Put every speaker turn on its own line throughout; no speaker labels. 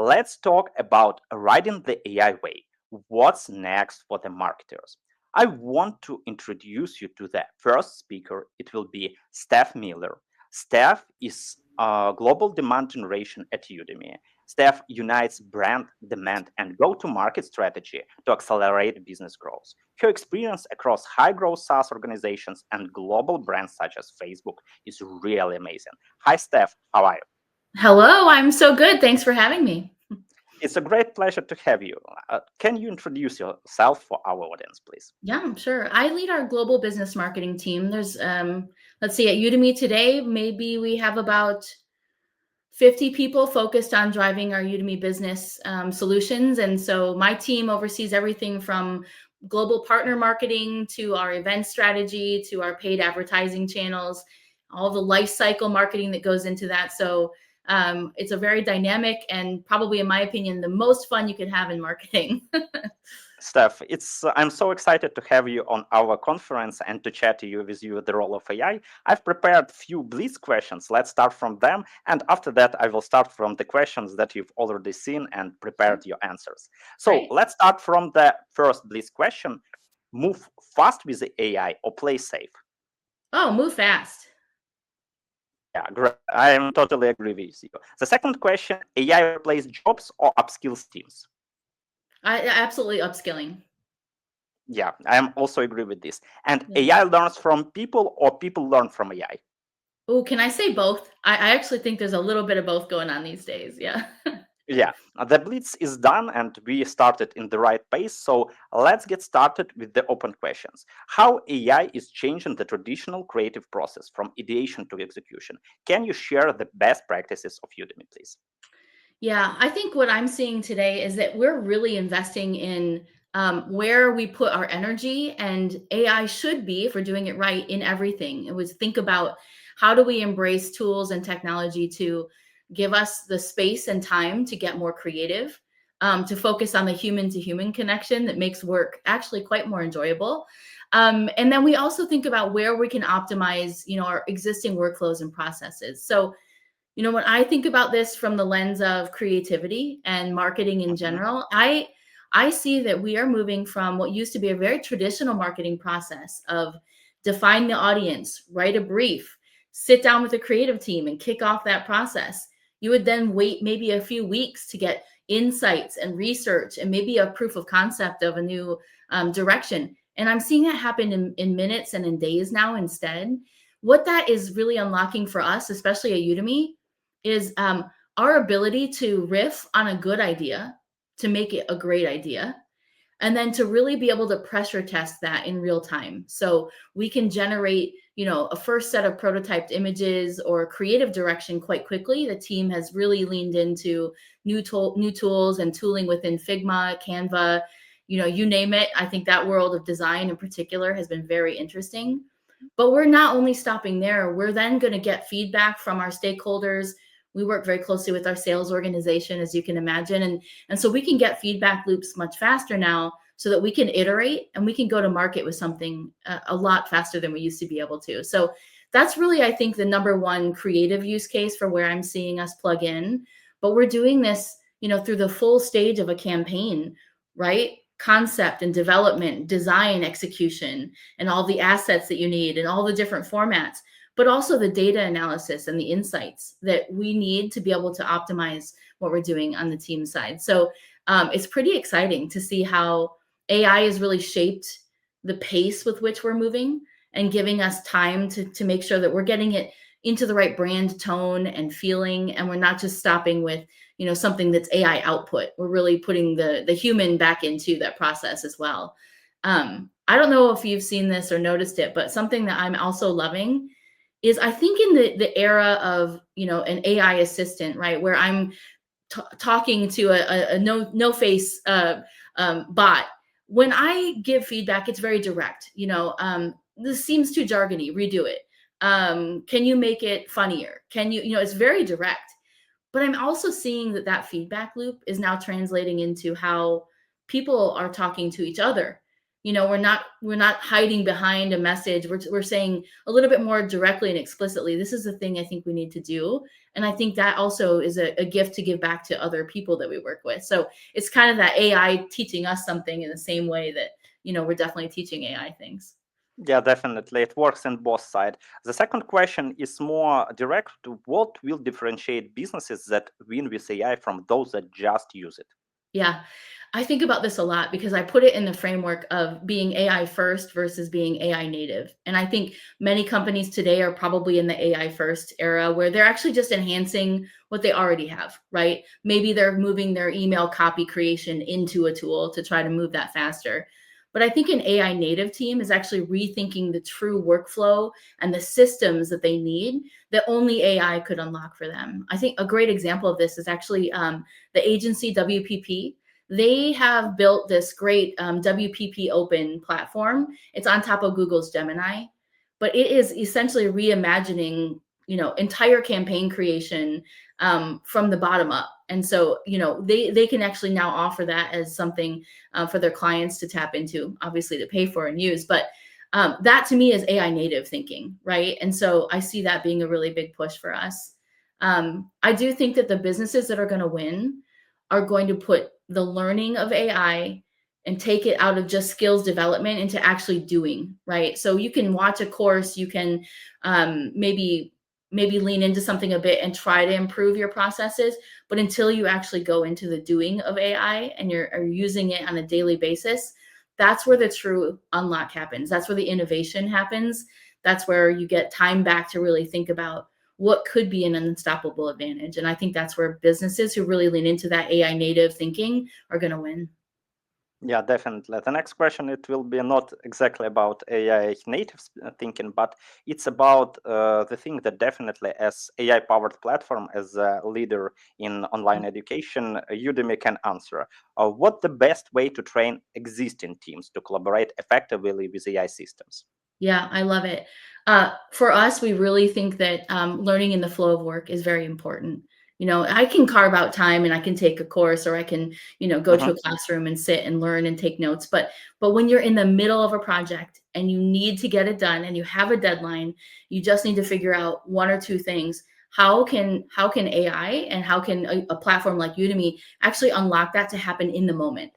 let's talk about riding the AI way. What's next for the marketers? I want to introduce you to the first speaker. It will be Steph Miller. Steph is global demand generation at Udemy. Steph unites brand, demand, and go-to-market strategy to accelerate business growth. Her experience across high-growth SaaS organizations and global brands such as Facebook is really amazing. Hi, Steph. How are you?
Hello, I'm so good. Thanks for having me.
It's a great pleasure to have you. Can you introduce yourself for our audience, please?
Yeah, sure. I lead our global business marketing team. Let's see, at Udemy today, maybe we have about 50 people focused on driving our Udemy business solutions. And so my team oversees everything from global partner marketing to our event strategy to our paid advertising channels, all the life cycle marketing that goes into that. So it's a very dynamic and probably, in my opinion, the most fun you could have in marketing.
Steph, I'm so excited to have you on our conference and to chat with you the role of AI. I've prepared few Blitz questions. Let's start from them, and after that, I will start from the questions that you've already seen and prepared your answers. So
Great.
let's start from the first Blitz question: move fast with the AI or play safe?
Oh, move fast.
Yeah, great. I am totally agree with you. The second question: AI replace jobs or upskills teams?
I absolutely upskilling.
Yeah, I am also agree with this. And
Yeah.
AI learns from people or people learn from AI?
Oh, can I say both? I actually think there's a little bit of both going on these days. Yeah.
Yeah, the blitz is done and we started in the right pace. So let's get started with the open questions. How AI is changing the traditional creative process from ideation to execution? Can you share the best practices of Udemy, please?
Yeah, I think what I'm seeing today is that we're really investing in where we put our energy, and AI should be, if we're doing it right, in everything. It was think about how do we embrace tools and technology to give us the space and time to get more creative, to focus on the human to human connection that makes work actually quite more enjoyable. And then we also think about where we can optimize, our existing workflows and processes. So when I think about this from the lens of creativity and marketing in
Mhm.
general, I see that we are moving from what used to be a very traditional marketing process of define the audience, write a brief, sit down with the creative team and kick off that process. You would then wait maybe a few weeks to get insights and research and maybe a proof of concept of a new direction. And I'm seeing that happen in minutes and in days now instead. What that is really unlocking for us, especially at Udemy, is our ability to riff on a good idea, to make it a great idea, and then to really be able to pressure test that in real time. So we can generate, a first set of prototyped images or creative direction quite quickly. The team has really leaned into new tools and tooling within Figma, Canva, you name it. I think that world of design in particular has been very interesting. But we're not only stopping there, we're then going to get feedback from our stakeholders. We work very closely with our sales organization, as you can imagine. And so we can get feedback loops much faster now so that we can iterate and we can go to market with something a lot faster than we used to be able to. So that's really, I think, the number one creative use case for where I'm seeing us plug in. But we're doing this, through the full stage of a campaign, right? Concept and development, design, execution, and all the assets that you need and all the different formats, but also the data analysis and the insights that we need to be able to optimize what we're doing on the team side. So it's pretty exciting to see how AI has really shaped the pace with which we're moving and giving us time to make sure that we're getting it into the right brand tone and feeling, and we're not just stopping with something that's AI output. We're really putting the human back into that process as well. I don't know if you've seen this or noticed it, but something that I'm also loving is, I think, in the era of an AI assistant, right, where I'm talking to a no face bot. When I give feedback, it's very direct. This seems too jargony. Redo it. Can you make it funnier? Can you? It's very direct. But I'm also seeing that feedback loop is now translating into how people are talking to each other. we're not hiding behind a message. We're saying a little bit more directly and explicitly, this is the thing I think we need to do. And I think that also is a gift to give back to other people that we work with. So it's kind of that AI teaching us something in the same way that, we're definitely teaching AI things.
Yeah, definitely. It works in both sides. The second question is more direct. What will differentiate businesses that win with AI from those that just use it?
Yeah. I think about this a lot because I put it in the framework of being AI first versus being AI native. And I think many companies today are probably in the AI first era where they're actually just enhancing what they already have, right? Maybe they're moving their email copy creation into a tool to try to move that faster. But I think an AI native team is actually rethinking the true workflow and the systems that they need that only AI could unlock for them. I think a great example of this is actually the agency WPP. They have built this great WPP open platform. It's on top of Google's Gemini, but it is essentially reimagining, entire campaign creation from the bottom up. And so, they can actually now offer that as something for their clients to tap into, obviously to pay for and use. But that to me is AI native thinking, right? And so I see that being a really big push for us. I do think that the businesses that are going to win are going to put the learning of AI and take it out of just skills development into actually doing, right? So you can watch a course, you can maybe lean into something a bit and try to improve your processes, but until you actually go into the doing of AI and are using it on a daily basis, that's where the true unlock happens. That's where the innovation happens. That's where you get time back to really think about what could be an unstoppable advantage. And I think that's where businesses who really lean into that AI native thinking are going to win.
Yeah, definitely. The next question, it will be not exactly about AI native thinking, but it's about the thing that definitely as AI powered platform, as a leader in online education, Udemy can answer. What the best way to train existing teams to collaborate effectively with AI systems?
Yeah, I love it. For us, we really think that learning in the flow of work is very important. I can carve out time and I can take a course or I can, go to
Mhm.
a classroom and sit and learn and take notes. But when you're in the middle of a project and you need to get it done and you have a deadline, you just need to figure out one or two things. How can AI and how can a platform like Udemy actually unlock that to happen in the moment?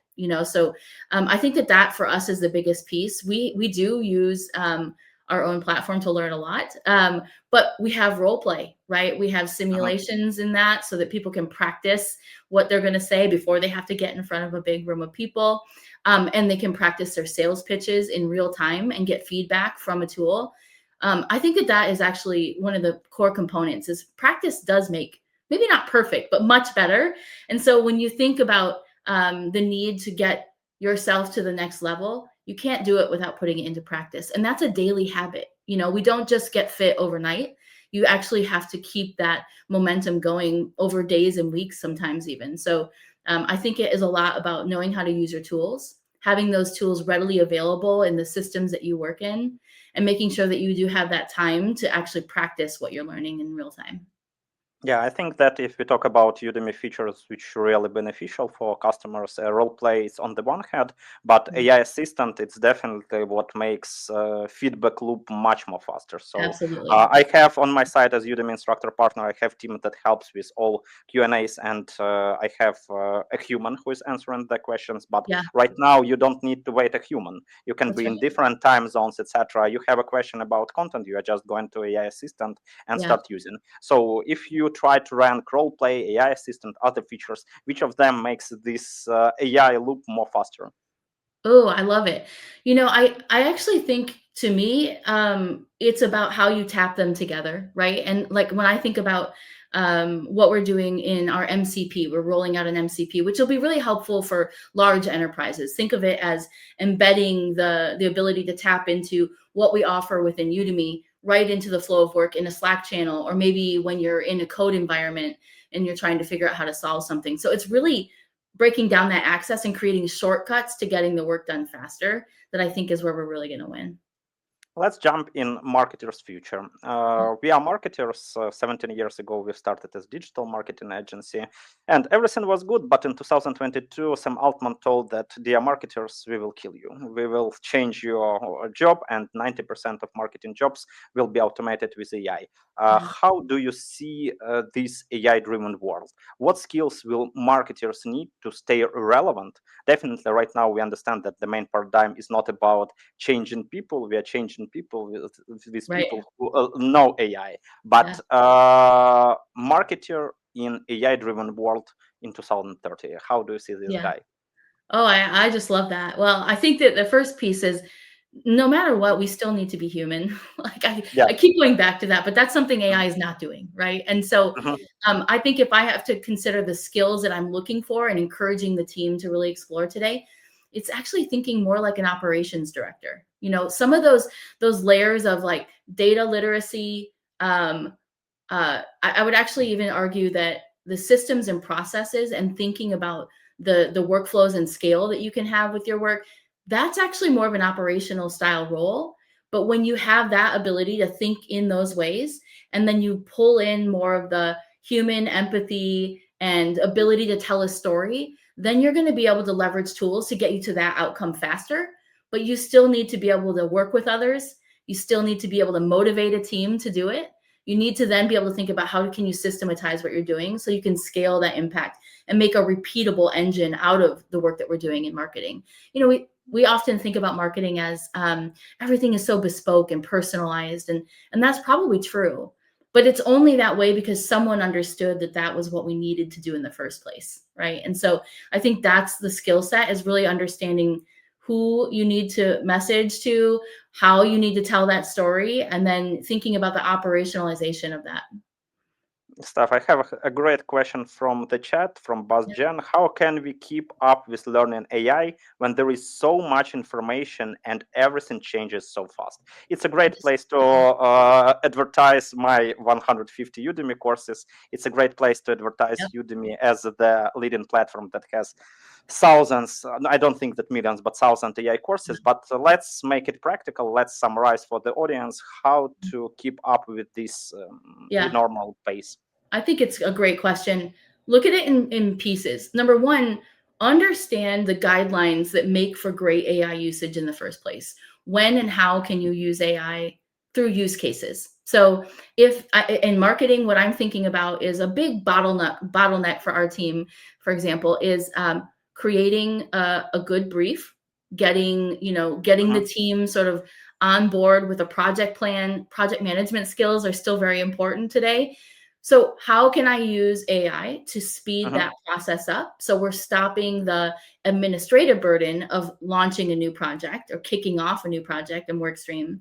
So I think that for us is the biggest piece. We do use our own platform to learn a lot, but we have role play, right? We have
Mhm.
simulations in that so that people can practice what they're going to say before they have to get in front of a big room of people, and they can practice their sales pitches in real time and get feedback from a tool. I think that is actually one of the core components. Is practice does make maybe not perfect, but much better. And so when you think about the need to get yourself to the next level, you can't do it without putting it into practice. And that's a daily habit. We don't just get fit overnight. You actually have to keep that momentum going over days and weeks, sometimes even. So I think it is a lot about knowing how to use your tools, having those tools readily available in the systems that you work in, and making sure that you do have that time to actually practice what you're learning in real time.
Yeah, I think that if we talk about Udemy features which are really beneficial for customers, role play is on the one hand, but
Yeah,
AI assistant, it's definitely what makes feedback loop much more faster. So
absolutely.
I have on my side as Udemy instructor partner, I have team that helps with all Q&As, and I have a human who is answering the questions. But
Yeah,
right now, you don't need to wait a human. You can
that's
be in
right.
different time zones, etc. You have a question about content, you are just going to AI assistant and
Yeah.
start using. So if you try to rank role play, AI assistant, other features, which of them makes this AI loop more faster?
Oh, I love it. I actually think to me, it's about how you tap them together, right? And like when I think about what we're doing in our MCP, we're rolling out an MCP, which will be really helpful for large enterprises. Think of it as embedding the ability to tap into what we offer within Udemy right into the flow of work in a Slack channel, or maybe when you're in a code environment and you're trying to figure out how to solve something. So it's really breaking down that access and creating shortcuts to getting the work done faster that I think is where we're really going to win.
Let's jump in marketers' future. We are marketers. 17 years ago, we started as digital marketing agency, and everything was good. But in 2022, Sam Altman told that, dear marketers, we will kill you. We will change your job, and 90% of marketing jobs will be automated with AI.
Yeah.
How do you see this AI-driven world? What skills will marketers need to stay relevant? Definitely, right now, we understand that the main paradigm is not about changing people. We are changing people with
Right.
people who know AI.
Yeah.
But marketer in AI driven world in 2030, how do you see this
Yeah.
guy?
Oh, I just love that. Well, I think that the first piece is no matter what, we still need to be human. Like
Yeah.
I keep going back to that, but that's something
Mhm.
AI is not doing, right? And so
Mhm.
I think if I have to consider the skills that I'm looking for and encouraging the team to really explore today, it's actually thinking more like an operations director. You know, some of those layers of like data literacy, um, I would actually even argue that the systems and processes and thinking about the workflows and scale that you can have with your work, that's actually more of an operational style role. But when you have that ability to think in those ways, and then you pull in more of the human empathy and ability to tell a story, then you're going to be able to leverage tools to get you to that outcome faster. But you still need to be able to work with others. You still need to be able to motivate a team to do it. You need to then be able to think about how can you systematize what you're doing so you can scale that impact and make a repeatable engine out of the work that we're doing in marketing. You know, we often think about marketing as everything is so bespoke and personalized, and that's probably true. But it's only that way because someone understood that that was what we needed to do in the first place, right? And so I think that's the skill set, is really understanding who you need to message to, how you need to tell that story, and then thinking about the operationalization of that.
Stuff. I have a great question from the chat from Buzz
Yeah.
Jen. How can we keep up with learning AI when there is so much information and everything changes so fast? It's a
I
great
just
place to
yeah,
advertise my 150 Udemy courses. It's a great place to advertise
yep,
Udemy as the leading platform that has thousands, I don't think that millions, but thousands AI courses. But let's make it practical. Let's summarize for the audience how to keep up with this
yeah.
normal pace.
I think it's a great question. Look at it in pieces. Number one, understand the guidelines that make for great AI usage in the first place. When and how can you use AI through use cases? So, if in marketing, what I'm thinking about is a big bottleneck for our team. For example, is creating a good brief, getting the
Mhm,
team sort of on board with a project plan. Project management skills are still very important today, so how can I use AI to speed
mhm.
that process up? So we're stopping the administrative burden of launching a new project or kicking off a new project and work stream,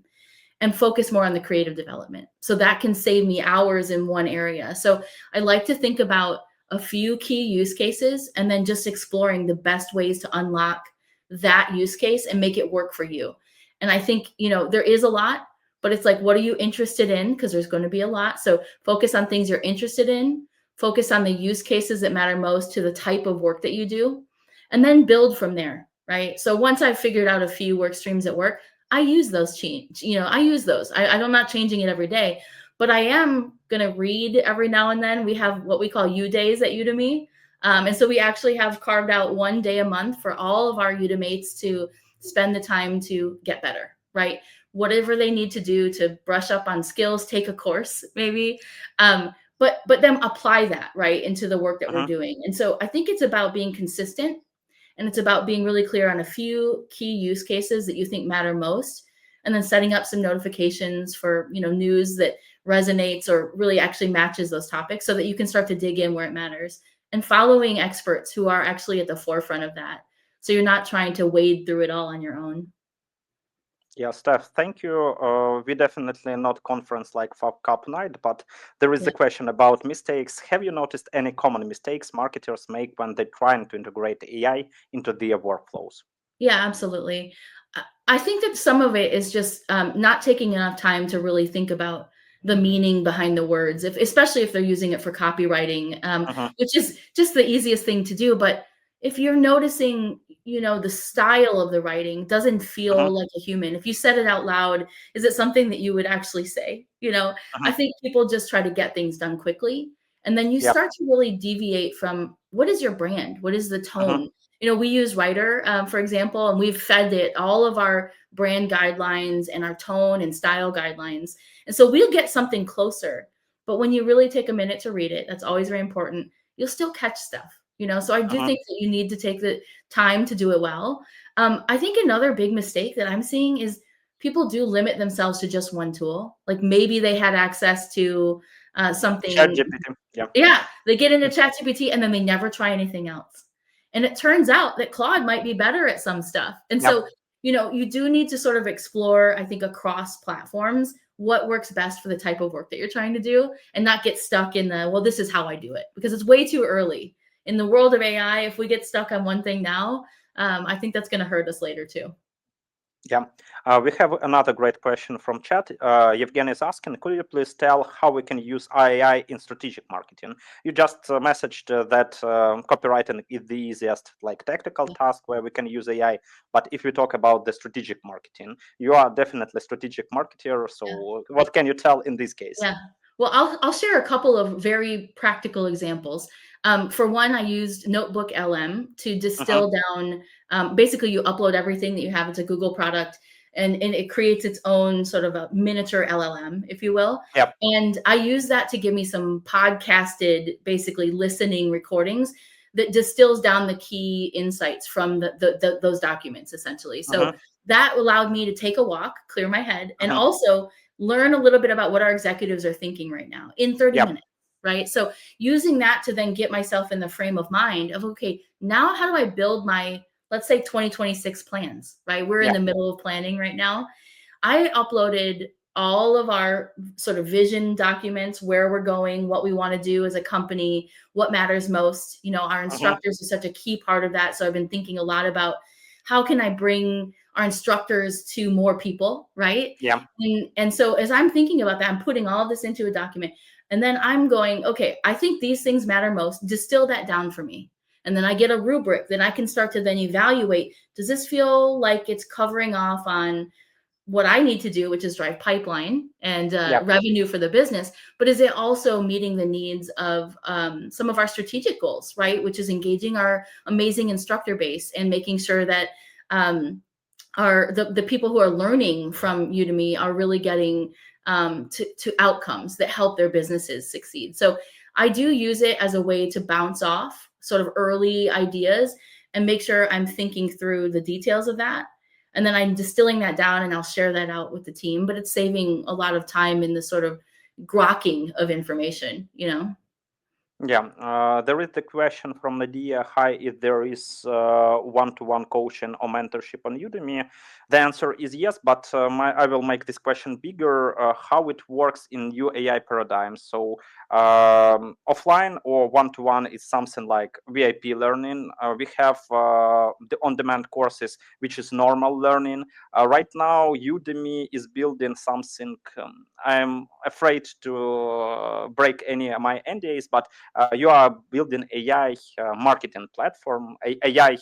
and focus more on the creative development. So that can save me hours in one area. So I like to think about a few key use cases and then just exploring the best ways to unlock that use case and make it work for you. And I think, there is a lot, but it's like, what are you interested in? Because there's going to be a lot. So focus on things you're interested in, focus on the use cases that matter most to the type of work that you do, and then build from there. Right. So once I've figured out a few work streams at work, I use those I use those. I'm not changing it every day, but I am going to read every now and then. We have what we call U days at Udemy. And so we actually have carved out one day a month for all of our Udemates to spend the time to get better, right? Whatever they need to do to brush up on skills, take a course maybe. But then apply that right into the work that we're
Mhm.
doing. And so I think it's about being consistent, and it's about being really clear on a few key use cases that you think matter most, and then setting up some notifications for, news that resonates or really actually matches those topics so that you can start to dig in where it matters, and following experts who are actually at the forefront of that. So you're not trying to wade through it all on your own.
Yeah, Steph, thank you. We definitely not conference like for Cup Night, but there is
Yeah.
a question about mistakes. Have you noticed any common mistakes marketers make when they're trying to integrate AI into their workflows?
Yeah, absolutely. I think that some of it is just not taking enough time to really think about the meaning behind the words, especially if they're using it for copywriting,
Mhm,
which is just the easiest thing to do. But if you're noticing, the style of the writing doesn't
Mhm.
feel like a human. If you said it out loud, is it something that you would actually say? I
Mhm.
think people just try to get things done quickly. And then you
Yep.
start to really deviate from what is your brand? What is the
Mhm.
tone? We use Writer, for example, and we've fed it all of our brand guidelines and our tone and style guidelines. And so we'll get something closer. But when you really take a minute to read it, that's always very important. You'll still catch stuff. So I do
Mhm.
think that you need to take the time to do it well. I think another big mistake that I'm seeing is people do limit themselves to just one tool. Like maybe they had access to something.
ChatGPT. Yeah.
Yeah, they get into ChatGPT and then they never try anything else. And it turns out that Claude might be better at some stuff. And
Yep.
so, you do need to sort of explore, I think, across platforms what works best for the type of work that you're trying to do and not get stuck in the, well, this is how I do it, because it's way too early. In the world of AI, if we get stuck on one thing now, I think that's going to hurt us later too.
Yeah. We have another great question from chat. Evgeny is asking, could you please tell how we can use AI in strategic marketing? You just messaged that copywriting is the easiest, like tactical task where we can use AI. But if we talk about the strategic marketing, you are definitely a strategic marketer.
Yeah.
So what can you tell in this case?
Yeah. Well, I'll share a couple of very practical examples. For one, I used Notebook LM to
Mm-hmm.
distill down. Basically, you upload everything that you have. It's a Google product, and it creates its own sort of a miniature LLM, if you will.
Yep.
And I use that to give me some podcasted, basically listening recordings that distills down the key insights from those documents, essentially. So
Mm-hmm.
that allowed me to take a walk, clear my head, and
Mm-hmm.
also learn a little bit about what our executives are thinking right now in 30
Yep.
minutes, right? So using that to then get myself in the frame of mind of, okay, now how do I build my, let's say 2026 plans, right? We're in
Yeah.
the middle of planning right now. I uploaded all of our sort of vision documents, where we're going, what we want to do as a company, what matters most. Our
Mm-hmm.
instructors are such a key part of that. So I've been thinking a lot about how can I bring our instructors to more people, right?
Yeah.
And so as I'm thinking about that, I'm putting all of this into a document. And then I'm going, okay, I think these things matter most. Distill that down for me. And then I get a rubric that I can start to then evaluate. Does this feel like it's covering off on what I need to do, which is drive pipeline and
Yeah.
revenue for the business? But is it also meeting the needs of some of our strategic goals, right? Which is engaging our amazing instructor base and making sure that the people who are learning from Udemy are really getting to outcomes that help their businesses succeed. So I do use it as a way to bounce off sort of early ideas and make sure I'm thinking through the details of that. And then I'm distilling that down and I'll share that out with the team. But it's saving a lot of time in the sort of grokking of information.
Yeah, there is the question from Nadia. Hi, if there is one-to-one coaching or mentorship on Udemy, the answer is yes. But I will make this question bigger. How it works in new AI paradigm? So offline or one-to-one is something like VIP learning. We have the on-demand courses, which is normal learning. Right now, Udemy is building something. I'm afraid to break any of my NDAs, but you are building AI marketing platform, AI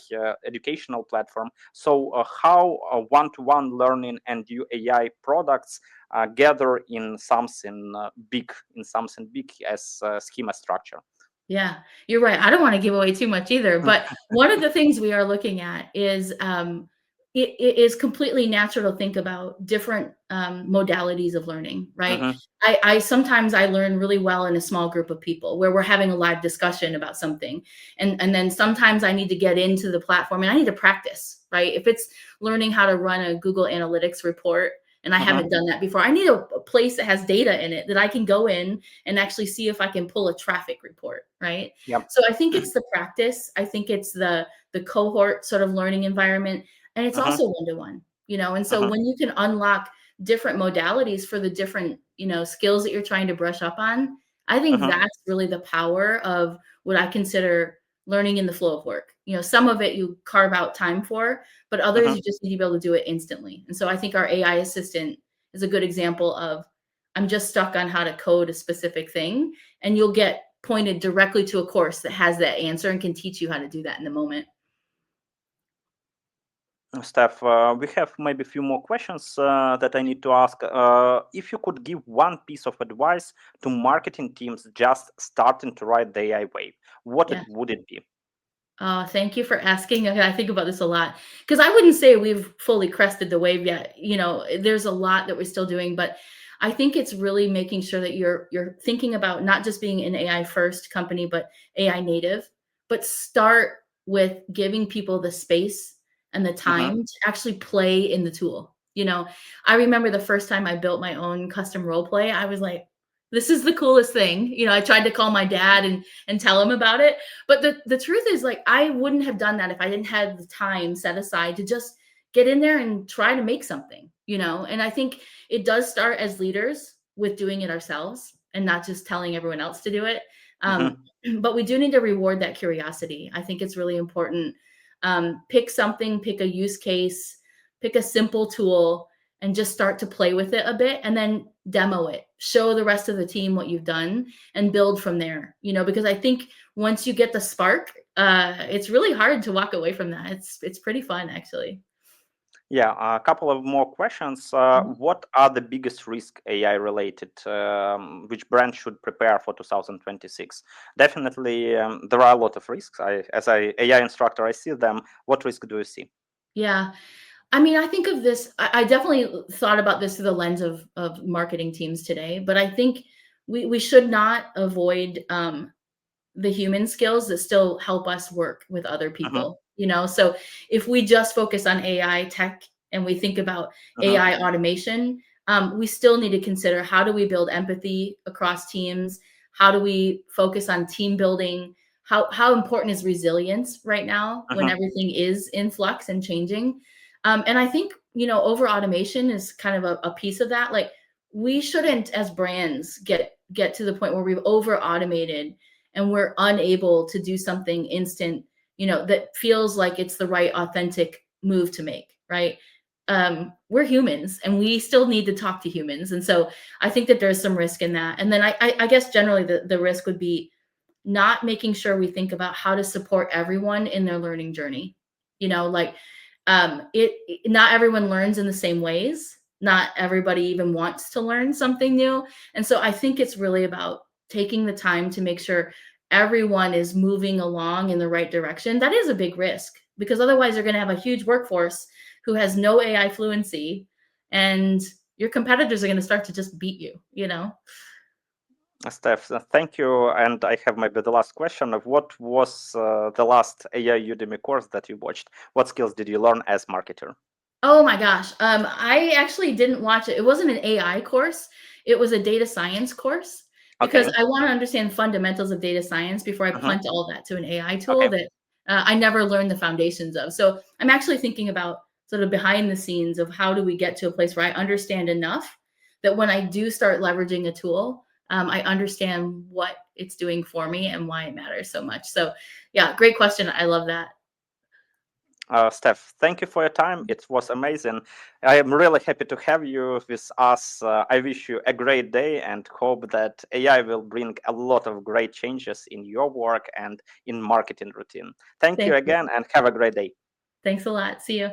educational platform. So how one-to-one learning and new AI products gather in something big as schema structure.
Yeah, you're right. I don't want to give away too much either, but one of the things we are looking at is it is completely natural to think about different modalities of learning, right?
Mm-hmm.
I sometimes I learn really well in a small group of people where we're having a live discussion about something, and then sometimes I need to get into the platform and I need to practice, right? If it's learning how to run a Google Analytics report and I
Mm-hmm.
haven't done that before, I need a place that has data in it that I can go in and actually see if I can pull a traffic report, right?
Yep.
So I think it's the practice. I think it's the cohort sort of learning environment, and it's
Mm-hmm.
also one-to-one. And so
Mm-hmm.
when you can unlock different modalities for the different skills that you're trying to brush up on, I think
Mm-hmm.
that's really the power of what I consider learning in the flow of work. Some of it you carve out time for, but others
Mm-hmm.
you just need to be able to do it instantly. And so I think our AI assistant is a good example of, I'm just stuck on how to code a specific thing, and you'll get pointed directly to a course that has that answer and can teach you how to do that in the moment.
Steph, we have maybe a few more questions that I need to ask. If you could give one piece of advice to marketing teams just starting to ride the AI wave, what
Yeah.
would it be?
Thank you for asking. Okay, I think about this a lot because I wouldn't say we've fully crested the wave yet. There's a lot that we're still doing, but I think it's really making sure that you're thinking about not just being an AI first company, but AI native. But start with giving people the space and the
Hmm.
time to actually play in the tool. I remember the first time I built my own custom role play, I was like, "This is the coolest thing." I tried to call my dad and tell him about it, but the truth is, like, I wouldn't have done that if I didn't have the time set aside to just get in there and try to make something. And I think it does start as leaders with doing it ourselves and not just telling everyone else to do it.
Hmm.
But we do need to reward that curiosity. I think it's really important. Pick something, pick a use case, pick a simple tool, and just start to play with it a bit, and then demo it. Show the rest of the team what you've done and build from there. Because I think once you get the spark, it's really hard to walk away from that. It's pretty fun, actually.
Yeah, a couple of more questions.
Mhm.
What are the biggest risk AI related, which brands should prepare for 2026? Definitely, there are a lot of risks. As a AI instructor, I see them. What risk do you see?
Yeah. I mean, I think of this, I definitely thought about this through the lens of marketing teams today, but I think we should not avoid the human skills that still help us work with other
Hmm.
people. So if we just focus on AI tech and we think about
Hmm.
AI automation, we still need to consider, how do we build empathy across teams? How do we focus on team building? How important is resilience right now when
Hmm.
everything is in flux and changing? And I think, over automation is kind of a piece of that. Like, we shouldn't, as brands, get to the point where we've over automated and we're unable to do something instant, that feels like it's the right authentic move to make, right? We're humans and we still need to talk to humans. And so I think that there's some risk in that. And then I guess generally the risk would be not making sure we think about how to support everyone in their learning journey. Like, not everyone learns in the same ways. Not everybody even wants to learn something new. And so I think it's really about taking the time to make sure everyone is moving along in the right direction. That is a big risk because otherwise you're going to have a huge workforce who has no AI fluency, and your competitors are going to start to just beat you.
Steph, thank you. And I have maybe the last question of what was the last AI Udemy course that you watched? What skills did you learn as marketer?
Oh my gosh. I actually didn't watch it. It wasn't an AI course. It was a data science course because
Okay.
I want to understand fundamentals of data science before I
Hmm.
punt all that to an AI tool
Okay.
that I never learned the foundations of. So I'm actually thinking about sort of behind the scenes of how do we get to a place where I understand enough that when I do start leveraging a tool, I understand what it's doing for me and why it matters so much. So yeah, great question. I love that.
Steph, thank you for your time. It was amazing. I am really happy to have you with us. I wish you a great day and hope that AI will bring a lot of great changes in your work and in marketing routine. Thank you
Thank you.
again and have a great day.
Thanks a lot. See you.